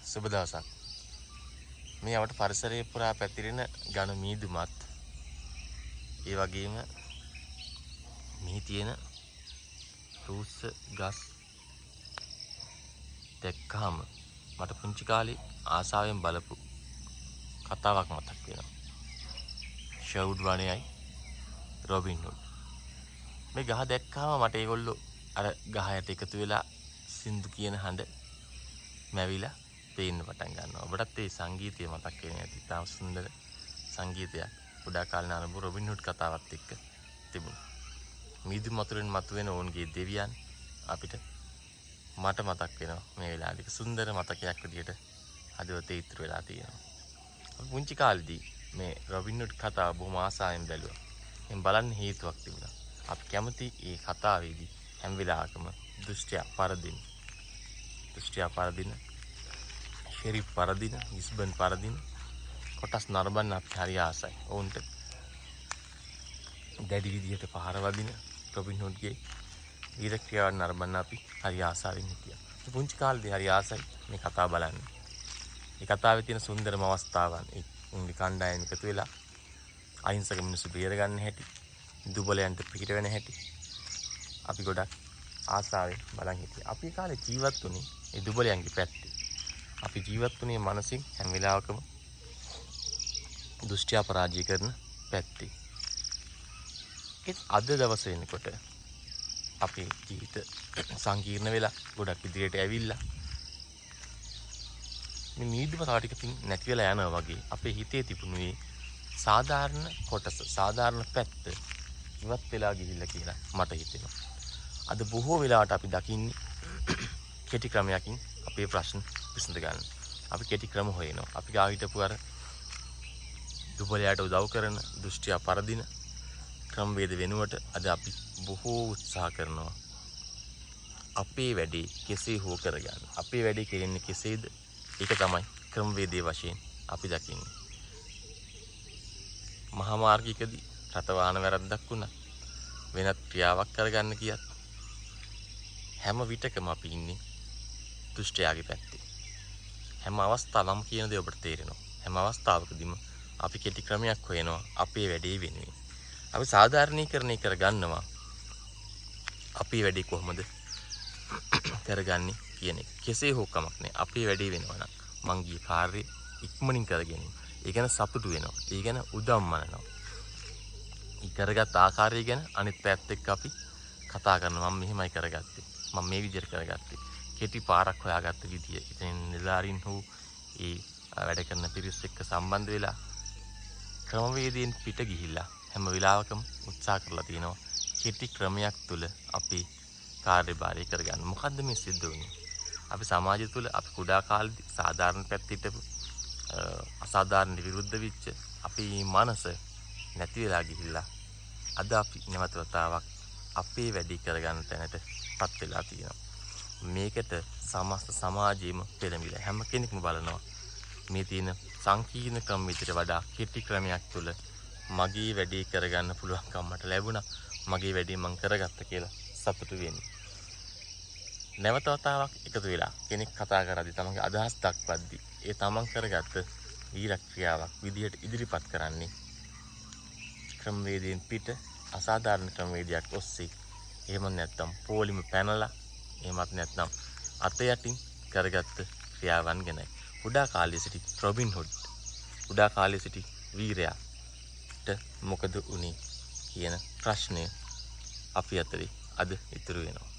සුබ දවසක්. මේ අපට පරිසරයේ පුරා පැතිරෙන ඝන මීදුමත් ඒ වගේම මෙහි තියෙන රූස්ස ගස් දැක්කහම මට පුංචි කාලේ ආසාවෙන් බලපු කතාවක් මතක් වෙනවා. ෂවුඩ් වනයයි රොබින් හුඩ්. මේ ගහ දැක්කහම මට ඒගොල්ලෝ අර ගහ යට එකතු වෙලා සින්දු කියන හඬ මැවිලා පේන්න පටන් ගන්නවා. ඔබටත් ඒ සංගීතය මතක් වෙන්නේ නැති. තාම සුන්දර සංගීතයක් කුඩා කාලේ ආරම්භ රොබින් හුඩ් කතාවත් එක්ක තිබුණා. මීදුම් මතුරෙන් මතුවෙන ඔවුන්ගේ දෙවියන් අපිට මට මතක් වෙනවා මේ වෙලාවේදී. සුන්දර මතකයක් විදියට හදවතේ ඉතුරු වෙලා තියෙනවා. අපි පුංචි කාලේදී මේ රොබින් හුඩ් කතාව බොහොම ආසාවෙන් බැලුවා. එම් බලන්න හේතුවක් තිබුණා. අපි කැමති ඒ කතාවේදී හැම වෙලාවකම දුෂ්ටයා පරදින ෂෙරිෆ් පරදින ඉස්බන් පරදින කොටස් නරඹන්න අපි හරි ආසයි. ඔවුන්ට දැඩි විදියට පහර වදින රොබින් හුඩ්ගේ වීර ක්‍රියාවන් නරඹන්න අපි හරි ආසාවෙන් හිටියා. පුංචි කාලේදී හරි ආසයි මේ කතාව බලන්න. මේ කතාවේ තියෙන සුන්දරම අවස්ථාවන් ඒ උන්ගේ කණ්ඩායම එකතු වෙලා අහිංසක මිනිස්සු බේර ගන්න හැටි, දුබලයන්ට පිට වෙන හැටි අපි ගොඩක් ආසාවෙන් බලන් හිටියා. අපි කාලේ ජීවත් වුණේ ඒ දුබලයන්ගේ පැත්තේ. අපි ජීවත් වුණේ මනසින් හැම වෙලාවකම දුෂ්ටයා පරාජය කරන පැත්තේ. ඒත් අද දවස වෙනකොට අපේ ජීවිත සංකීර්ණ වෙලා ගොඩක් ඉදිරියට ඇවිල්ලා මේ නීතිම තව ටිකකින් නැති වෙලා යනවා වගේ අපේ හිතේ තිබුණු මේ සාධාරණ කොටස, සාධාරණ පැත්ත ඉවත් වෙලා ගිහිල්ලා කියලා මට හිතෙනවා. අද බොහෝ වෙලාවට අපි දකින්නේ කෙටි ක්‍රමයකින් අපේ ප්‍රශ්න විසඳ ගන්න. අපි කෙටි ක්‍රම හොයනවා. අපි ගාව හිටපු අර දුබලයාට උදව් කරන, දුෂ්ටයා පරදින ක්‍රමවේද වෙනුවට අද අපි බොහෝ උත්සාහ කරනවා අපේ වැඩේ කෙසේ හෝ කරගන්න. අපේ වැඩේ කෙරෙන්නේ කෙසේද? ඒක තමයි ක්‍රමවේදයේ වශයෙන් අපි දකින්නේ. මහා මාර්ගිකදී රට වාහන වැරද්දක් වුණා වෙනත් ක්‍රියාවක් කරගන්න කියත් හැම විටකම අපි ඉන්නේ දුෂ්ටයාගේ පැත්තේ. හැම අවස්ථාවකම කියන දේ ඔබට තේරෙනවා. හැම අවස්ථාවකදීම අපි කෙටි ක්‍රමයක් හොයනවා අපේ වැඩේ වෙනුවෙන්. අපි සාධාරණීකරණය කරගන්නවා අපේ වැඩේ කොහොමද කරගන්නේ කියන එක. කෙසේ හෝ කමක් නැහැ. අපේ වැඩේ වෙනවා නම් මං ගිය කාර්යය ඉක්මනින් කරගෙන ඒ ගැන සතුටු වෙනවා. ඒ ගැන උදම්මනනවා. ඊ කරගත් ආකාරය ගැන අනිත් පැත්ත එක්ක අපි කතා කරනවා. මම මෙහෙමයි කරගත්තේ. මම මේ විදිහට කරගත්තේ. කෙටි පාරක් හොයාගත්ත විදිය. ඉතින් නිලාරින් හෝ ඒ වැඩ කරන පිරිස් එක්ක සම්බන්ධ වෙලා ක්‍රමවේදයෙන් පිට ගිහිල්ලා හැම වෙලාවකම උත්සාහ කරලා තියෙනවා කෙටි ක්‍රමයක් තුල අපි කාර්යභාරය කරගන්න. මොකද්ද මේ සිද්ධ වෙන්නේ? අපි සමාජය තුල අපි කුඩා කාලේදී සාධාරණ පැත්තට අසාධාරණ විරුද්ධ වෙච්ච අපේ මනස නැති වෙලා ගිහිල්ලා අද අපි නැවත වතාවක් අපේ වැඩි කරගන්න තැනටපත් වෙලා තියෙනවා. මේකට සමස්ත සමාජයේම පෙළඹිලා හැම කෙනෙක්ම බලනවා මේ තියෙන සංකීර්ණ ක්‍රම විදිහට වඩා කෙටි ක්‍රමයක් තුල මගේ වැඩේ කරගන්න පුළුවන්කම මට ලැබුණා. මගේ වැඩේ මං කරගත්ත කියලා සතුටු වෙන්නේ. නැවත වතාවක් එකතු වෙලා කෙනෙක් කතා කරද්දී තමන්ගේ අදහස් දක්වද්දී ඒ තමන් කරගත්ත වීර ක්‍රියාවක් විදිහට ඉදිරිපත් කරන්නේ ක්‍රමවේදයෙන් පිට අසාධාරණ ක්‍රමවේදයක් ඔස්සේ. එහෙම නැත්නම් පොලිම පැනලා එහෙමත් නැත්නම් අත යටින් කරගත්ත ක්‍රියාවන් ගැනයි. කුඩා කාලයේ සිටි රොබින් හුඩ් කුඩා කාලයේ සිටි වීරයාට මොකද වුනේ කියන ප්‍රශ්නය අපි අතරේ අද ඉතුරු වෙනවා.